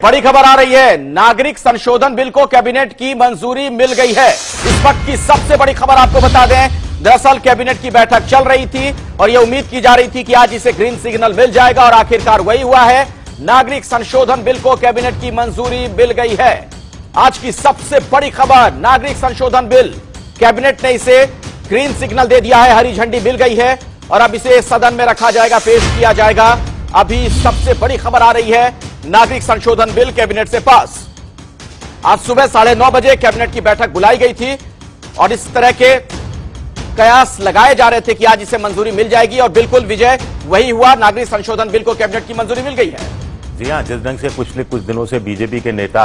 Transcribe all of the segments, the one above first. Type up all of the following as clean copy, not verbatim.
बड़ी खबर आ रही है, नागरिक संशोधन बिल को कैबिनेट की मंजूरी मिल गई है। इस वक्त की सबसे बड़ी खबर आपको बता दें, दरअसल कैबिनेट की बैठक चल रही थी और यह उम्मीद की जा रही थी कि आज इसे ग्रीन सिग्नल मिल जाएगा और आखिरकार वही हुआ है। नागरिक संशोधन बिल को कैबिनेट की मंजूरी मिल गई है। आज की सबसे बड़ी खबर, नागरिक संशोधन बिल, कैबिनेट ने इसे ग्रीन सिग्नल दे दिया है, हरी झंडी मिल गई है और अब इसे सदन में रखा जाएगा, पेश किया जाएगा। अभी सबसे बड़ी खबर आ रही है, नागरिक संशोधन बिल कैबिनेट से पास। आज सुबह 9:30 बजे कैबिनेट की बैठक बुलाई गई थी और इस तरह के कयास लगाए जा रहे थे कि आज इसे मंजूरी मिल जाएगी और बिल्कुल विजय वही हुआ। नागरिक संशोधन बिल को कैबिनेट की मंजूरी मिल गई है। जी हाँ, जिस ढंग से पिछले कुछ दिनों से बीजेपी के नेता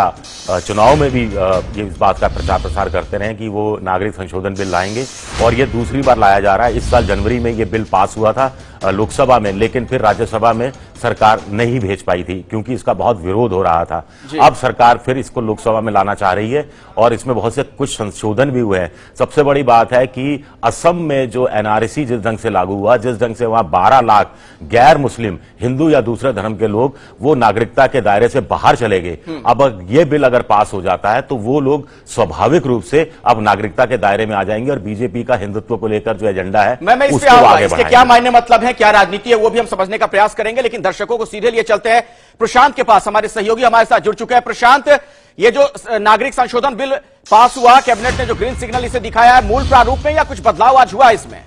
चुनाव में भी ये इस बात का प्रचार प्रसार करते रहे कि वो नागरिक संशोधन बिल लाएंगे और ये दूसरी बार लाया जा रहा है। इस साल जनवरी में ये बिल पास हुआ था लोकसभा में, लेकिन फिर राज्यसभा में सरकार नहीं भेज पाई थी क्योंकि इसका बहुत विरोध हो रहा था। अब सरकार फिर इसको लोकसभा में लाना चाह रही है और इसमें बहुत से कुछ संशोधन भी हुए हैं। सबसे बड़ी बात है कि असम में जो एनआरसी जिस ढंग से लागू हुआ, जिस ढंग से वहां 12 लाख गैर मुस्लिम, हिंदू या दूसरे धर्म के लोग वो नागरिकता के दायरे से बाहर चले गए। अब ये बिल अगर पास हो जाता है तो वो लोग स्वाभाविक रूप से अब नागरिकता के दायरे में आ जाएंगे और बीजेपी का हिंदुत्व को लेकर जो एजेंडा है उसको आगे बढ़ाएंगे। इसके क्या मायने मतलब है, क्या राजनीति है, वो भी हम समझने का प्रयास करेंगे, लेकिन दर्शकों को सीधे लिए चलते हैं प्रशांत के पास। हमारे सहयोगी हमारे साथ जुड़ चुके हैं। प्रशांत, ये जो नागरिक संशोधन बिल पास हुआ, कैबिनेट ने जो ग्रीन सिग्नल इसे दिखाया है, मूल प्रारूप में या कुछ बदलाव आज हुआ इसमें?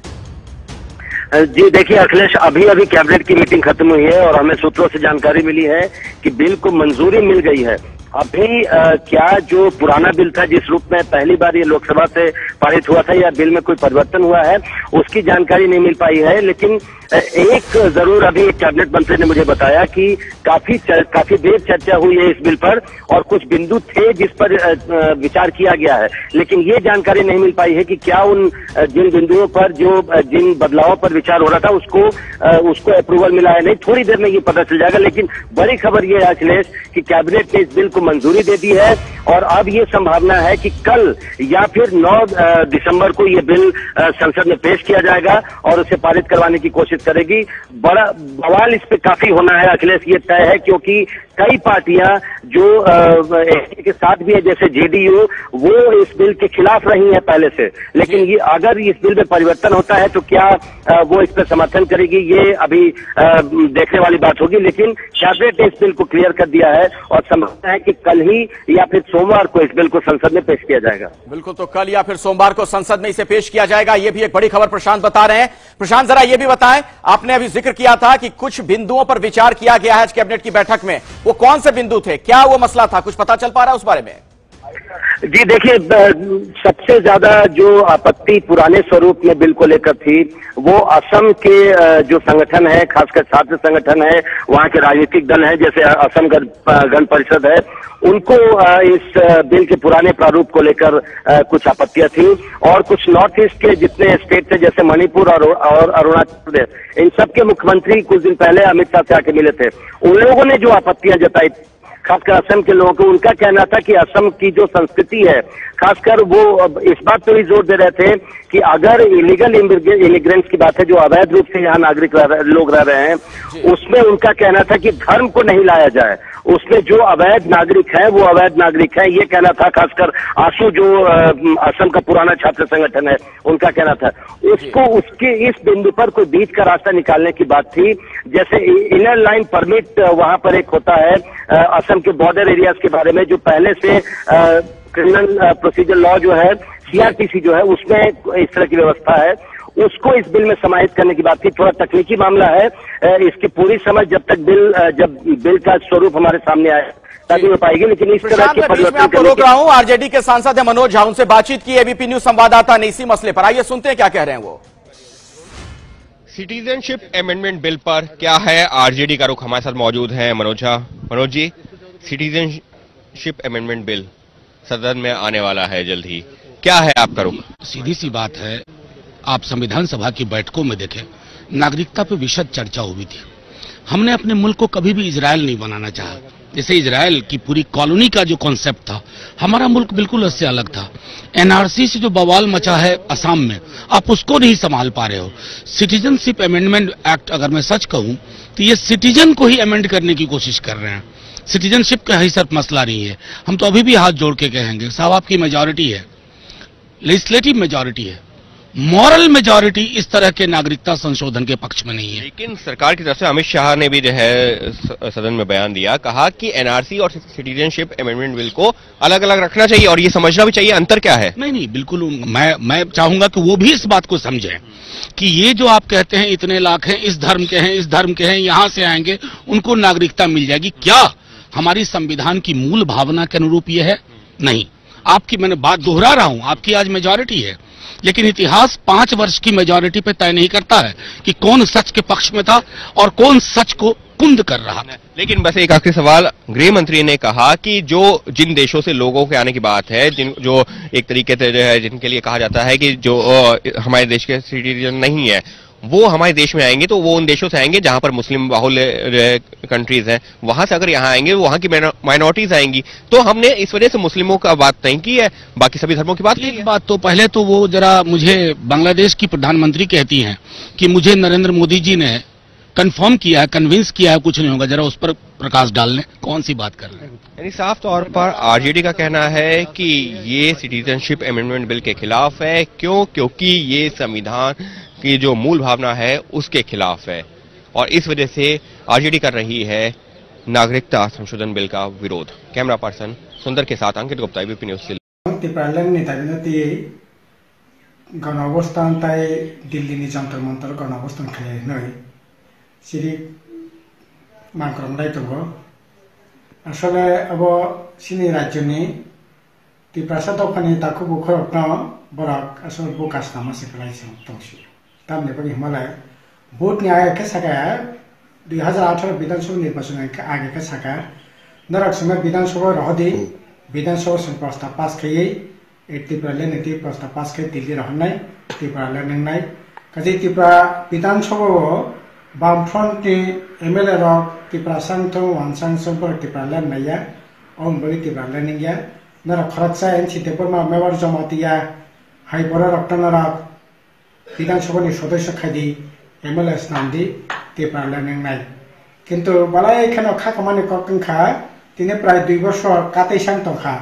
जी देखिए अखिलेश, अभी कैबिनेट की मीटिंग खत्म हुई है और हमें सूत्रों से जानकारी मिली है कि बिल को मंजूरी मिल गई है। अभी क्या जो पुराना बिल था, जिस रूप में पहली बार ये लोकसभा से पारित हुआ था, या बिल में कोई परिवर्तन हुआ है, उसकी जानकारी नहीं मिल पाई है। लेकिन एक जरूर अभी एक कैबिनेट मंत्री ने मुझे बताया कि काफी देर चर्चा हुई है इस बिल पर और कुछ बिंदु थे जिस पर विचार किया गया है, लेकिन ये जानकारी नहीं मिल पाई है कि क्या उन जिन बिंदुओं पर जिन बदलावों पर विचार हो रहा था उसको अप्रूवल मिला है। नहीं, थोड़ी देर में ये पता चल जाएगा। लेकिन बड़ी खबर ये है अखिलेश कि कैबिनेट ने इस बिल को मंजूरी दे दी है और अब ये संभावना है कि कल या फिर 9 दिसंबर को ये बिल संसद में पेश किया जाएगा और उसे पारित करवाने की कोशिश करेगी। बड़ा बवाल इस पे काफी होना है अखिलेश, ये तय है, क्योंकि कई पार्टियां जो एनडीए के साथ भी है, जैसे जेडीयू, वो इस बिल के खिलाफ रही है पहले से। लेकिन ये अगर इस बिल में परिवर्तन होता है तो क्या वो इस पर समर्थन करेगी, ये अभी देखने वाली बात होगी। लेकिन कैबिनेट ने इस बिल को क्लियर कर दिया है और संभावना है कि कल ही या फिर सोमवार को इस बिल को संसद में पेश किया जाएगा। बिल्कुल, तो कल या फिर सोमवार को संसद में इसे पेश किया जाएगा। ये भी एक बड़ी खबर प्रशांत बता रहे हैं। प्रशांत, जरा ये भी बताएं, आपने अभी जिक्र किया था कि कुछ बिंदुओं पर विचार किया गया है आज कैबिनेट की बैठक में, वो कौन से बिंदु थे, क्या वो मसला था, कुछ पता चल पा रहा है उस बारे में? जी देखिए, सबसे ज्यादा जो आपत्ति पुराने स्वरूप में बिल को लेकर थी वो असम के जो संगठन है, खासकर छात्र संगठन है, वहां के राजनीतिक दल हैं, जैसे असम गण परिषद है, उनको इस बिल के पुराने प्रारूप को लेकर कुछ आपत्तियां थी। और कुछ नॉर्थ ईस्ट के जितने स्टेट थे, जैसे मणिपुर और अरुणाचल प्रदेश, इन सबके मुख्यमंत्री कुछ दिन पहले अमित शाह से आके मिले थे। उन लोगों ने जो आपत्तियां जताई, खासकर असम के लोगों को, उनका कहना था कि असम की जो संस्कृति है, खासकर वो इस बात पर भी जोर दे रहे थे कि अगर इलीगल इमिग्रेंट्स की बात है, जो अवैध रूप से यहाँ नागरिक लोग रह रहे हैं, उसमें उनका कहना था कि धर्म को नहीं लाया जाए, उसमें जो अवैध नागरिक है वो अवैध नागरिक है, ये कहना था। खासकर आशू जो असम का पुराना छात्र संगठन है, उनका कहना था। उसके इस बिंदु पर कोई बीच का रास्ता निकालने की बात थी। जैसे इनर लाइन परमिट वहां पर एक होता है असम के बॉर्डर एरियाज के बारे में, जो पहले से क्रिमिनल प्रोसीजर लॉ जो है, सीआरपीसी जो है, उसमें इस तरह की व्यवस्था है, उसको इस बिल में समाहित करने की बात थी। थोड़ा तकनीकी मामला है, इसकी पूरी समझ जब बिल का स्वरूप हमारे सामने आए तभी हो पाएगी। लेकिन इस तरह के परिवर्तन आपको रोक रहा हूं, आरजेडी के सांसद है मनोज झा, उनसे बातचीत की एबीपी न्यूज संवाददाता ने इसी मसले पर। आइए सुनते हैं क्या कह रहे हैं वो। सिटीजनशिप अमेंडमेंट बिल पर क्या है आरजेडी का रुख, हमारे साथ मौजूद हैं Manoj Jha. Manoj ji, citizenship amendment bill सदन में आने वाला है जल्द ही, क्या है आपका रुख? सीधी सी बात है, आप संविधान सभा की बैठकों में देखें, नागरिकता पे विशद चर्चा हुई थी। हमने अपने मुल्क को कभी भी इजराइल नहीं बनाना चाहा। जैसे इजराइल की पूरी कॉलोनी का जो कॉन्सेप्ट था, हमारा मुल्क बिल्कुल उससे अलग था। एनआरसी से जो बवाल मचा है असम में, आप उसको नहीं संभाल पा रहे हो। सिटीजनशिप अमेंडमेंट एक्ट, अगर मैं सच कहूं तो ये सिटीजन को ही अमेंड करने की कोशिश कर रहे हैं। सिटीजनशिप का ही सिर्फ मसला नहीं है। हम तो अभी भी हाथ जोड़ के कहेंगे साहब आपकी मेजॉरिटी है, लेजिस्लेटिव मेजॉरिटी है, मॉरल मेजॉरिटी इस तरह के नागरिकता संशोधन के पक्ष में नहीं है। लेकिन सरकार की तरफ से अमित शाह ने भी जो है सदन में बयान दिया, कहा कि एनआरसी और सिटीजनशिप अमेंडमेंट बिल को अलग अलग रखना चाहिए और ये समझना भी चाहिए अंतर क्या है। नहीं, बिल्कुल मैं चाहूंगा कि वो भी इस बात को समझें कि ये जो आप कहते हैं इतने लाख हैं, इस धर्म के हैं, इस धर्म के हैं, यहां से आएंगे उनको नागरिकता मिल जाएगी, क्या हमारी संविधान की मूल भावना के अनुरूप ये है? नहीं। आपकी, मैंने बात दोहरा रहा हूं, आपकी आज मेजॉरिटी है, लेकिन इतिहास 5 वर्ष की मेजॉरिटी पे तय नहीं करता है कि कौन सच के पक्ष में था और कौन सच को कुंद कर रहा था। लेकिन बस एक आखिरी सवाल, गृह मंत्री ने कहा कि जिन देशों से लोगों के आने की बात है, जो एक तरीके से जो है जिनके लिए कहा जाता है कि जो हमारे देश के सिटीजन नहीं है वो हमारे देश में आएंगे, तो वो उन देशों से आएंगे जहां पर मुस्लिम बाहुल कंट्रीज हैं, वहां से अगर यहाँ आएंगे वहां की माइनॉरिटीज आएंगी। तो हमने इस वजह से मुस्लिमों का बात नहीं की है, बाकी सभी धर्मों की बात की है। बात तो पहले तो वो जरा मुझे बांग्लादेश की प्रधानमंत्री कहती हैं कि मुझे नरेंद्र मोदी जी ने कंफर्म किया है, कन्विंस किया है, कुछ नहीं होगा, जरा उस पर प्रकाश डाल लें, कौन सी बात कर रहे हैं। यानी साफ तौर पर आरजेडी का कहना है कि ये सिटीजनशिप अमेंडमेंट बिल के खिलाफ है। क्यों? क्योंकि ये संविधान की जो मूल भावना है उसके खिलाफ है और इस वजह से आरजेडी कर रही है नागरिकता संशोधन बिल का विरोध। कैमरा पर्सन सुंदर के साथ अंकित गुप्ता, एबीपी न्यूज दिल्ली। दिल्ली जंतर मंतर गणअवस्थान खालामनाय सिरि मानक्रमनाय दङ। आसले अब सिनि राज्यनि त्रिपुरा दफानि ताखु बुखरत्न बराक आसल बुकास नामा सिखलायसं दंसि तामने पनि हिमालय भोट न्याय के सका 2018 विधानसभा निर्वाचन के आगे के सका नरक समय विधानसभा रहदे विधानसभा प्रस्ताव पास खयै त्रिपुरा नीति प्रस्ताव पास खै दिल्ली रहनाय त्रिपुरा नंनाय काजे त्रिपुरा विधानसभा बामफ्रंट एमएलए रक त्रिपुरा संगठन वानसां संपर त्रिपुरा लननाया ओम बलि त्रिपुरा लनिया नर खरचा एनसी तेपरमा मेवार जमातिया हाई बड़ा रक्तनरा विधानसभा नि सदस्य खादि एमएलए स्नांदी त्रिपुरा लननाय किंतु बालाय एखानो खाकमानि ककंखा तिने प्राय 2 वर्ष कातै सांग तखा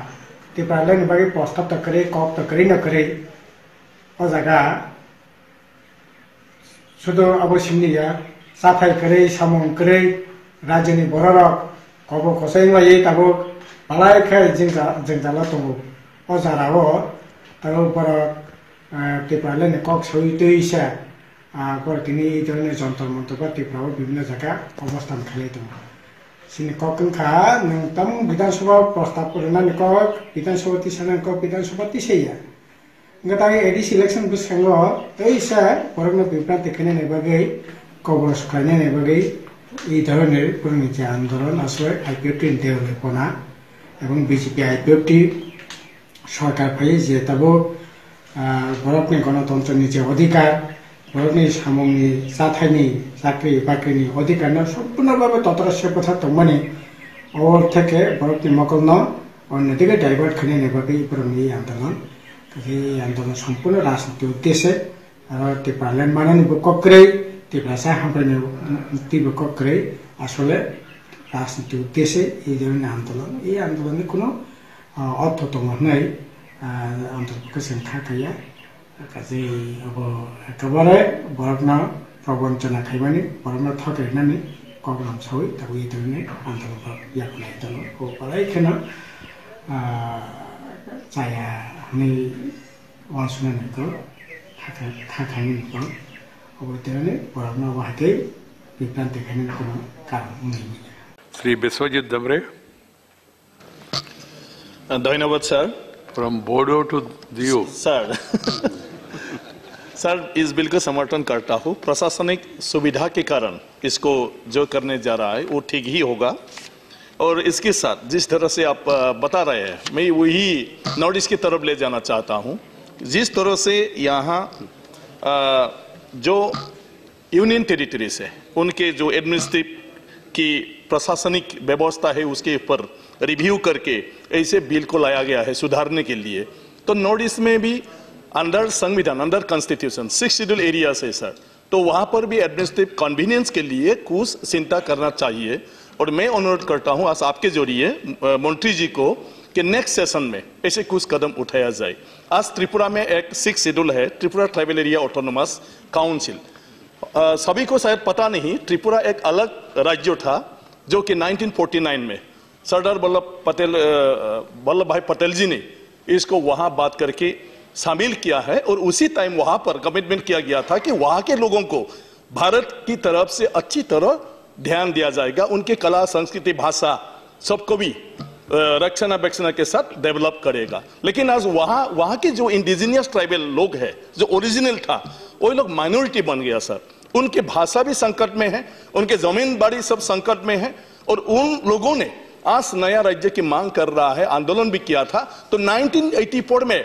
त्रिपुरा लन बागै प्रस्ताव त करे कप त करे न करे ओ जगा शुद्ध अवश्यनिया साफाई करे सामं करे राज्यनि बररक कब खसायलायै ताबो बालाय खै जोंजाला दङ ओ जाराव तारो बर त्रिपुरा लन कक सई दैसा गरतिनि जने जंतर मंतर बा त्रिपुरा विभिन्न जगह अवस्थान खालाय दङ सिनि ककंखा नंतम विधानसभा प्रस्ताव करनानि कक विधानसभा तिसानन कक विधानसभा तिसैया गता एडिस इलेक्शन बिसंग तैसा परगना विप्रांति खने नेबागै कबर सुखायने नेबागै এই ধরনের পরিণতি আন্দোলন আসলে আইপিএফটি দেওয়ালেপনা এবং বিজেপি আইপিএফটি সরকার ফাই যে তাবো ভারতनि গণতন্ত্রनि যে অধিকার ভারতनि সামংनि जाथायनि চাকরি বাকরিनि অধিকার সম্পূর্ণভাবে ততরস্য কথা তমানে और থেকে ভারতनि মকলন অন্যদিকে ডাইভার্ট খনে নেবাগै পরিণতি আন্দোলন এই আন্দোলন সম্পূর্ণ রাজনীতি উদ্দেশ্যে আর ত্রিপুরা মানানি বককরে त्रिपुरा हामफ्रायनो तीव्र कक्रे आसले राजनीति उद्देश्य ये आंदोलन कोनो अर्थ दङ होननाय आंदोलनखौ जों थाखाया काजे अब एकेबारे बरगना प्रबंचना खायमानि बरगना थगायनानै गगनाम सावै दा बे धरने आंदोलनखौ यापनाय दङ ओ बालायखना जाया नै वासुनानैखौ थाखायनिखौ Sri Biswajit Damre. धन्यवाद sir. From Bodo to Diu. Sir sir इस बिल का समर्थन करता हूँ। प्रशासनिक सुविधा के कारण इसको जो करने जा रहा है वो ठीक ही होगा और इसके साथ जिस तरह से आप बता रहे हैं मैं वही नॉर्थ ईस्ट की तरफ ले जाना चाहता हूँ। जिस तरह से यहाँ जो यूनियन टेरिटरीज है उनके जो एडमिनिस्ट्रेटिव की प्रशासनिक व्यवस्था है उसके ऊपर रिव्यू करके ऐसे बिल को लाया गया है सुधारने के लिए। तो नॉर्थ ईस्ट में भी अंडर संविधान अंडर कॉन्स्टिट्यूशन 6 शेड्यूल एरियाज है सर, तो वहां पर भी एडमिनिस्ट्रेटिव कन्वीनियंस के लिए कुछ चिंता करना चाहिए और मैं अनुरोध करता हूं आज आपके जरिए मंत्री जी को कि नेक्स्ट सेशन में ऐसे कुछ कदम उठाया जाए। आज त्रिपुरा में एक 6 शेड्यूल है, Tripura tribal area autonomous council. सभी को शायद पता नहीं, त्रिपुरा एक अलग राज्य था जो कि 1949 में सरदार वल्लभ भाई पटेल जी ने इसको वहां बात करके शामिल किया है और उसी टाइम वहां पर कमिटमेंट किया गया था कि वहां के लोगों को भारत की तरफ से अच्छी तरह ध्यान दिया जाएगा, उनके कला संस्कृति भाषा सबको भी रक्षणाबेक्षण के साथ डेवलप करेगा। लेकिन आज वहां के जो इंडिजिनियस ट्राइबल लोग हैं, जो ओरिजिनल था, वो लोग माइनॉरिटी बन गया सर। उनकी भाषा भी संकट में है, उनके जमीन बाड़ी सब संकट में है और उन लोगों ने आज नया राज्य की मांग कर रहा है, आंदोलन भी किया था। तो 1984 में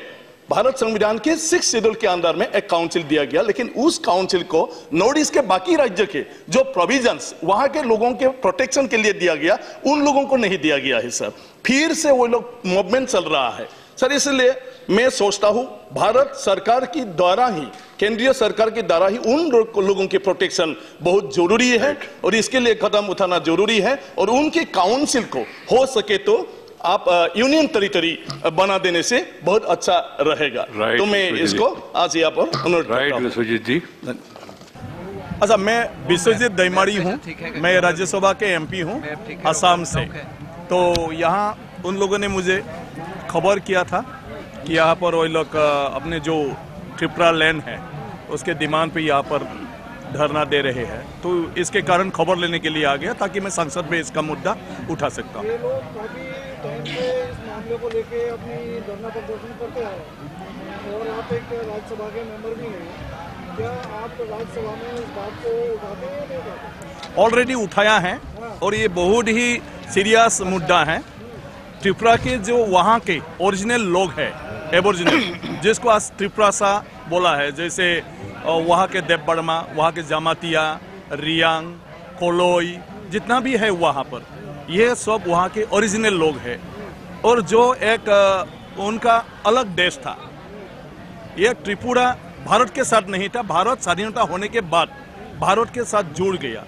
भारत संविधान के 6 शेड्यूल के अंदर में एक काउंसिल दिया गया, लेकिन उस काउंसिल को नॉर्थ ईस्ट के बाकी राज्य के जो प्रोविजंस वहां के लोगों के प्रोटेक्शन के लिए दिया गया, उन लोगों को नहीं दिया गया है सर। फिर से वो लोग मूवमेंट चल रहा है सर। इसलिए मैं सोचता हूं भारत सरकार की द्वारा ही, केंद्रीय सरकार के द्वारा ही उन लोगों के प्रोटेक्शन बहुत जरूरी है और इसके लिए कदम उठाना जरूरी है। और उनके काउंसिल को हो सके तो आप यूनियन टेरिटरी बना देने से बहुत अच्छा रहेगा। तो मैं इसको आज यहाँ पर अनुरोध करता हूं। विश्वजीत जी। अच्छा, मैं विश्वजीत दैमारी हूँ, मैं राज्यसभा के एमपी हूँ असम से। तो यहाँ उन लोगों ने मुझे खबर किया था कि यहाँ पर वो लोग अपने जो त्रिपुरा लैंड है उसके डिमांड पे यहाँ पर धरना दे रहे हैं। तो इसके कारण खबर लेने के लिए आ गया ताकि मैं संसद में इसका मुद्दा उठा सकता हूँ। ये लोग काफी टाइम से इस मामले को लेके अपनी धरना प्रदर्शन करते आ रहे हैं और आप एक राज्यसभा के मेंबर भी हैं। क्या आप राज्यसभा में इस बात को उठाते हैं या नहीं उठाते? ऑलरेडी उठाया है और ये बहुत ही सीरियस मुद्दा है। त्रिपुरा के जो वहाँ के ओरिजिनल लोग हैं, एबोरिजिनल, जिसको आज त्रिपुरा सा बोला है, जैसे वहाँ के देव बर्मा, वहाँ के जामातिया, रियांग, कोलोई, जितना भी है वहाँ पर, ये सब वहाँ के ओरिजिनल लोग हैं। और जो एक उनका अलग देश था, ये त्रिपुरा भारत के साथ नहीं था। भारत स्वाधीनता होने के बाद भारत के साथ जुड़ गया।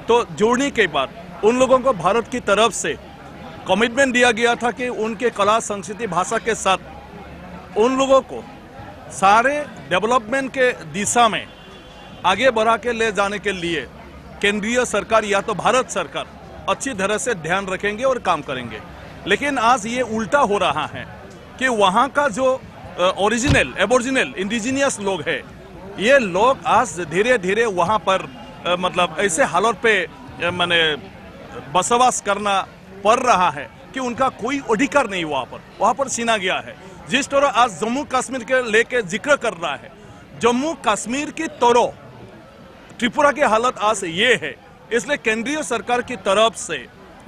तो जुड़ने के बाद उन लोगों को भारत की तरफ से कमिटमेंट दिया गया था कि उनके कला संस्कृति भाषा के साथ उन लोगों को सारे डेवलपमेंट के दिशा में आगे बढ़ा के ले जाने के लिए केंद्रीय सरकार या तो भारत सरकार अच्छी तरह से ध्यान रखेंगे और काम करेंगे। लेकिन आज ये उल्टा हो रहा है कि वहाँ का जो ओरिजिनल एबोरिजिनल इंडिजिनियस लोग हैं, ये लोग आज धीरे धीरे वहाँ पर मतलब ऐसे हालत पे माने बसवास करना पड़ रहा है कि उनका कोई अधिकार नहीं वहाँ पर छीना गया है। जिस तरह आज जम्मू कश्मीर के लेके जिक्र कर रहा है, जम्मू कश्मीर की तरह त्रिपुरा की हालत आज ये है। इसलिए केंद्रीय सरकार की तरफ से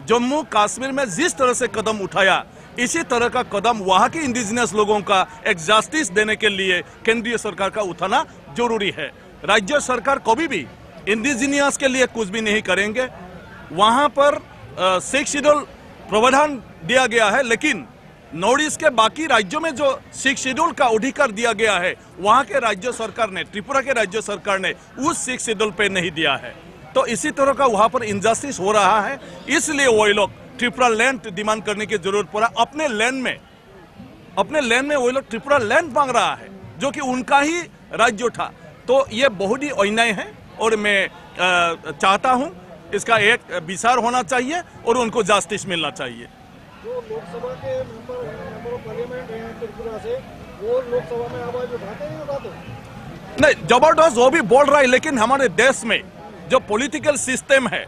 जम्मू कश्मीर में जिस तरह से कदम उठाया, इसी तरह का कदम वहां के इंडिजिनियस लोगों का एक जस्टिस देने के लिए केंद्रीय सरकार का उठाना जरूरी है। राज्य सरकार कभी भी इंडिजिनियस के लिए कुछ भी नहीं करेंगे। वहां पर 6 शेड्यूल प्रावधान दिया गया है, लेकिन नॉर्थ ईस्ट के बाकी राज्यों में जो 6 शेड्यूल का अधिकार दिया गया है, वहां के राज्य सरकार ने, त्रिपुरा के राज्य सरकार ने उस 6 शेड्यूल पे नहीं दिया है। तो इसी तरह का वहां पर इनजस्टिस हो रहा है। इसलिए वो लोग त्रिपुरा लैंड डिमांड करने की जरूरत पड़ा। अपने लैंड में वो लोग त्रिपुरा लैंड मांग रहा है जो कि उनका ही राज्य था। तो ये बहुत ही अन्याय है और मैं चाहता हूं इसका एक विचार होना चाहिए और उनको जस्टिस मिलना चाहिए। जो लोकसभा के मेंबर ऑफ पार्लियामेंट हैं त्रिपुरा से, वो लोकसभा में आवाज उठाते हैं? नहीं, जबरदस्त वो भी बोल रहा है, लेकिन हमारे देश में जो पॉलिटिकल सिस्टम है,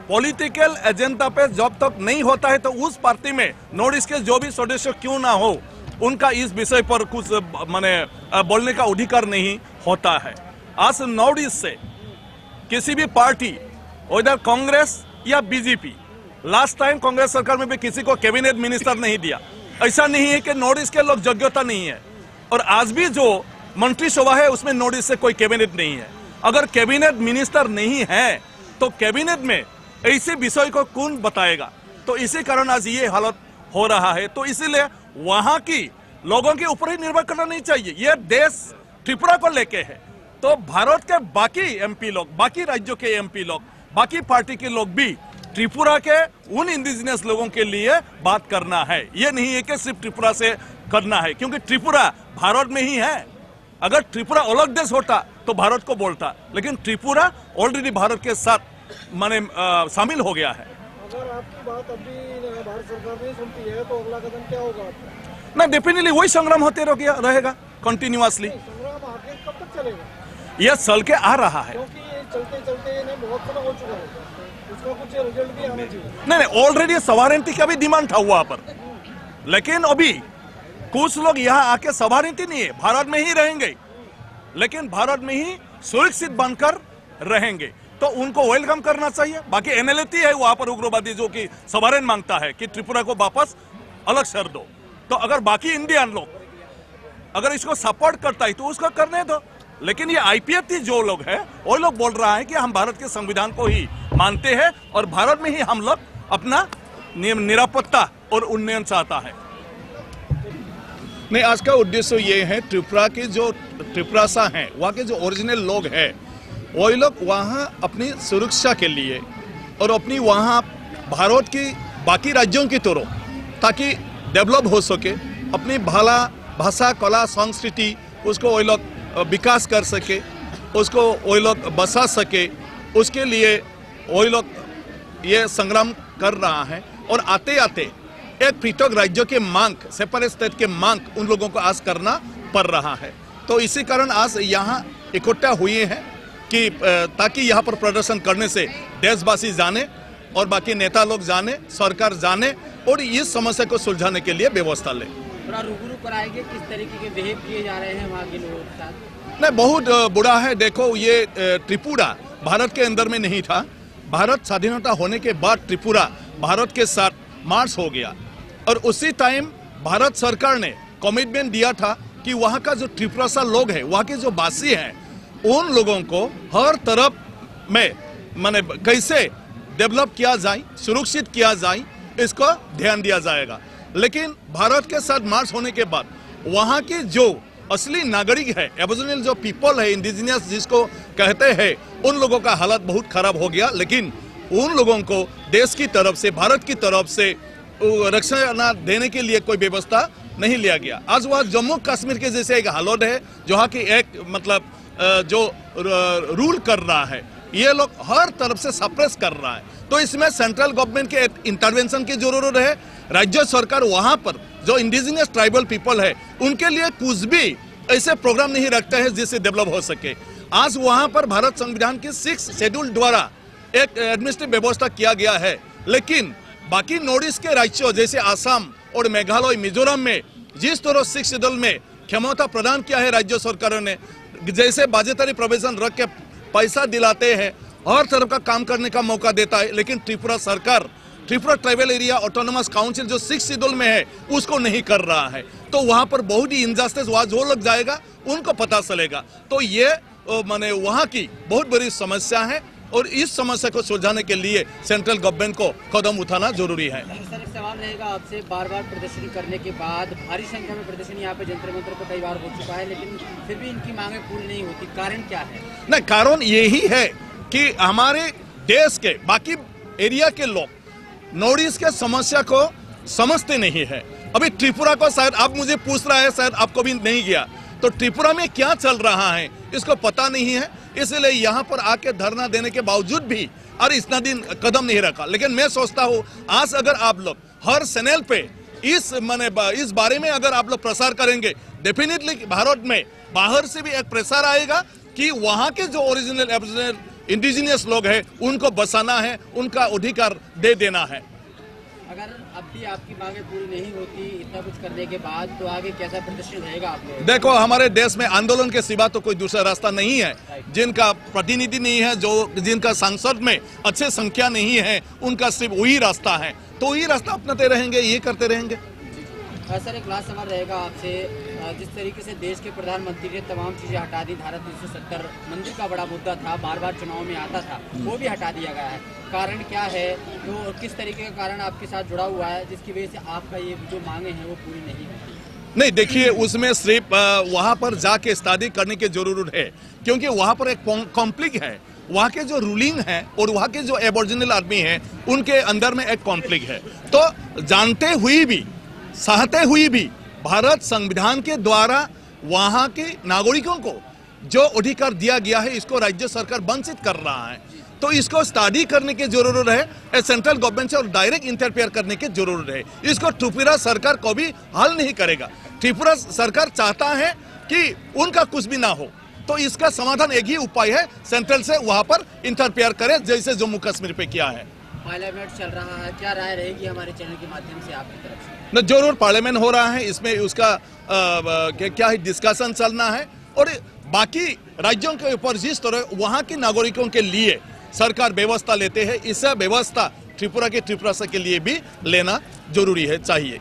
पॉलिटिकल एजेंडा पे जब तक नहीं होता है तो उस पार्टी में नॉर्थ ईस्ट के जो भी सदस्य क्यों ना हो, उनका इस विषय पर कुछ माने बोलने का अधिकार नहीं होता है। आज नॉर्थ ईस्ट से किसी भी पार्टी, उधर कांग्रेस या बीजेपी, लास्ट टाइम कांग्रेस सरकार में भी किसी को कैबिनेट मिनिस्टर नहीं दिया। ऐसा नहीं है कि नॉर्थ ईस्ट के लोग योग्यता नहीं है, और आज भी जो मंत्रिसभा है उसमें नॉर्थ ईस्ट से कोई कैबिनेट नहीं है। अगर कैबिनेट मिनिस्टर नहीं है तो कैबिनेट में ऐसे विषय को कौन बताएगा? तो इसी कारण आज ये हालत हो रहा है। तो इसीलिए वहां की लोगों के ऊपर ही निर्भर करना नहीं चाहिए। यह देश त्रिपुरा को लेके है, तो भारत के बाकी एमपी लोग, बाकी राज्यों के एमपी लोग, बाकी पार्टी के लोग भी त्रिपुरा के उन इंडिजिनियस लोगों के लिए बात करना है। ये नहीं है कि सिर्फ त्रिपुरा से करना है, क्योंकि त्रिपुरा भारत में ही है। अगर त्रिपुरा अलग देश होता तो भारत को बोलता, लेकिन त्रिपुरा ऑलरेडी भारत के साथ माने शामिल हो गया है। अगर आपकी बात अभी भारत सरकार नहीं सुनती है तो अगला कदम क्या होगा? ना डेफिनेटली वही संग्राम होते रहेगा कंटिन्यूअसली। संग्राम आगे कब तक चलेगा? यह चल के आ रहा है। क्योंकि चलते चलते बहुत समय हो चुका है, उसका कुछ रिजल्ट भी आना चाहिए। नहीं, ऑलरेडी सवारेंटी का भी डिमांड था वहां पर, लेकिन अभी कुछ लोग यहाँ आके सवारेंटी नहीं है, भारत में ही रहेंगे, लेकिन भारत में ही सुरक्षित बनकर रहेंगे, तो उनको वेलकम करना चाहिए। बाकी एनएलटी है वहां पर उग्रवादी जो कि सवारेन मांगता है कि त्रिपुरा को वापस अलग शहर दो, तो अगर बाकी इंडियन लोग अगर इसको सपोर्ट करता है तो उसको करने दो। लेकिन ये आईपीएफटी जो लोग हैं वो लोग बोल रहा है कि हम भारत के संविधान को ही मानते हैं और भारत में ही हम लोग अपना निरापत्ता और उन्नयन चाहता है। नहीं, आज का उद्देश्य ये है, त्रिपुरा के जो त्रिपुरासा हैं वहाँ के जो ओरिजिनल लोग हैं वो लोग वहाँ अपनी सुरक्षा के लिए और अपनी वहाँ भारत की बाकी राज्यों की तरह ताकि डेवलप हो सके, अपनी भाषा कला संस्कृति उसको वो लोग विकास कर सके, उसको वो लोग बसा सके, उसके लिए वो लोग ये संग्राम कर रहा है। और आते आते एक पृथक राज्य के मांग, सेपरेट स्टेट के मांग उन लोगों को आज करना पड़ रहा है। तो इसी कारण आज यहाँ इकट्ठा हुए हैं कि ताकि यहाँ पर प्रदर्शन करने से देशवासी जाने और बाकी नेता लोग जाने, सरकार जाने और इस समस्या को सुलझाने के लिए व्यवस्था ले। थोड़ा रूबरू कराएंगे किस तरीके के बिहेव किए जा रहे हैं वहाँ के लोगों के साथ? नहीं, बहुत बुरा है। देखो, ये त्रिपुरा भारत के अंदर में नहीं था। भारत स्वाधीनता होने के बाद त्रिपुरा भारत के साथ मार्च हो गया और उसी टाइम भारत सरकार ने कमिटमेंट दिया था कि वहाँ का जो त्रिपुरा लोग हैं, वहाँ के जो वासी हैं, उन लोगों को हर तरफ में माने कैसे डेवलप किया जाए, सुरक्षित किया जाए, इसको ध्यान दिया जाएगा। लेकिन भारत के साथ मार्च होने के बाद वहाँ की जो असली नागरिक है, एबोरिजिनल जो पीपल है, इंडिजिनियस जिसको कहते हैं, उन लोगों का हालत बहुत खराब हो गया। लेकिन उन लोगों को देश की तरफ से, भारत की तरफ से रक्षा देने के लिए कोई व्यवस्था नहीं लिया गया। आज वह जम्मू कश्मीर के जैसे एक हालत है, जहाँ की एक मतलब जो रूल कर रहा है, ये लोग हर तरफ से सप्रेस कर रहा है। तो इसमें सेंट्रल गवर्नमेंट के इंटरवेंशन की जरूरत है। राज्य सरकार वहां पर जो इंडिजिनियस ट्राइबल पीपल है उनके लिए कुछ भी ऐसे प्रोग्राम नहीं रखते हैं जिससे डेवलप हो सके। आज वहां पर भारत संविधान के 6 शेड्यूल द्वारा एक एडमिनिस्ट्रेटिव व्यवस्था किया गया है, लेकिन बाकी नॉर्थ ईस्ट के राज्यों जैसे आसाम और मेघालय, मिजोरम में जिस तरह 6 शेड्यूल में क्षमता प्रदान किया है राज्य सरकारों ने, जैसे बाजेटरी प्रोविजन रख के पैसा दिलाते हैं, हर तरफ का काम करने का मौका देता है, लेकिन त्रिपुरा सरकार, Tripura tribal area autonomous council जो 6 शेड्यूल में है उसको नहीं कर रहा है। तो वहां पर बहुत ही इनजस्टिस, वहां जो लोग जाएगा उनको पता चलेगा। तो ये माने वहां की बहुत बड़ी समस्या है और इस समस्या को सुलझाने के लिए सेंट्रल गवर्नमेंट को कदम उठाना जरूरी है। सर, एक सवाल रहेगा आपसे, बार बार प्रदर्शन करने के बाद भारी संख्या में प्रदर्शन यहाँ पे जंतर मंतर पर कई बार हो चुका है, लेकिन फिर भी इनकी मांगे पूरी नहीं होती, कारण क्या है? नहीं, कारण यही है कि हमारे देश के बाकी एरिया के लोग नॉर्थ ईस्ट के समस्या को समझते नहीं है। अभी त्रिपुरा को शायद आप मुझे पूछ रहा है, शायद आपको भी नहीं गया, तो त्रिपुरा में क्या चल रहा है इसको पता नहीं है, इसलिए यहाँ पर आके धरना देने के बावजूद भी और इतना दिन कदम नहीं रखा। लेकिन मैं सोचता हूँ आज अगर आप लोग हर चैनल पे इस बारे में अगर आप लोग प्रसार करेंगे, डेफिनेटली भारत में बाहर से भी एक प्रसार आएगा कि वहाँ के जो ओरिजिनल इंडिजिनियस लोग हैं उनको बसाना है, उनका अधिकार दे देना है। अगर अब भी आपकी मांगे पूरी नहीं होती इतना कुछ करने के बाद, तो आगे कैसा प्रदर्शन रहेगा आप लोग? देखो, हमारे देश में आंदोलन के सिवा तो कोई दूसरा रास्ता नहीं है। जिनका प्रतिनिधि नहीं है, जिनका सांसद में अच्छे संख्या नहीं है, उनका सिर्फ वही रास्ता है, तो वही रास्ता अपनाते रहेंगे, ये करते रहेंगे। सर, एक लास्ट सवाल रहेगा आपसे, जिस तरीके से देश के प्रधानमंत्री ने तमाम चीजें हटा दी, धारा 370 मंदिर का बड़ा मुद्दा था, बार बार चुनाव में आता था, वो भी हटा दिया गया है, कारण क्या है? तो किस तरीके का कारण आपके साथ जुड़ा हुआ है जिसकी वजह से आपका ये जो मांगे हैं वो पूरी नहीं होती? नहीं, देखिए, उसमें सिर्फ वहां पर जाके स्टडी करने की जरूरत है, क्योंकि वहां पर एक कॉन्फ्लिक्ट है। वहाँ के जो रूलिंग है और वहाँ के जो एबोरिजिनल आर्मी है उनके अंदर में एक कॉन्फ्लिक्ट है। तो जानते हुए भी, सहते हुए भी भारत संविधान के द्वारा वहाँ के नागरिकों को जो अधिकार दिया गया है इसको राज्य सरकार वंचित कर रहा है। तो इसको स्टडी करने की जरूरत है, सेंट्रल गवर्नमेंट से और डायरेक्ट इंटरफेयर करने की जरूरत है। इसको त्रिपुरा सरकार कभी हल नहीं करेगा। त्रिपुरा सरकार चाहता है कि उनका कुछ भी ना हो, तो इसका समाधान एक ही उपाय है, सेंट्रल से वहां पर इंटरफेयर करे जैसे जम्मू कश्मीर पे किया है। पार्लियामेंट चल रहा है, क्या राय रहेगी हमारे चैनल के माध्यम से आपकी तरफ से? न जरूर पार्लियामेंट हो रहा है, इसमें उसका क्या है डिस्कशन चलना है और बाकी राज्यों के ऊपर जिस तरह वहां के नागरिकों के लिए सरकार व्यवस्था लेते हैं, इससे व्यवस्था त्रिपुरा के त्रिपुरा के लिए भी लेना जरूरी है, चाहिए।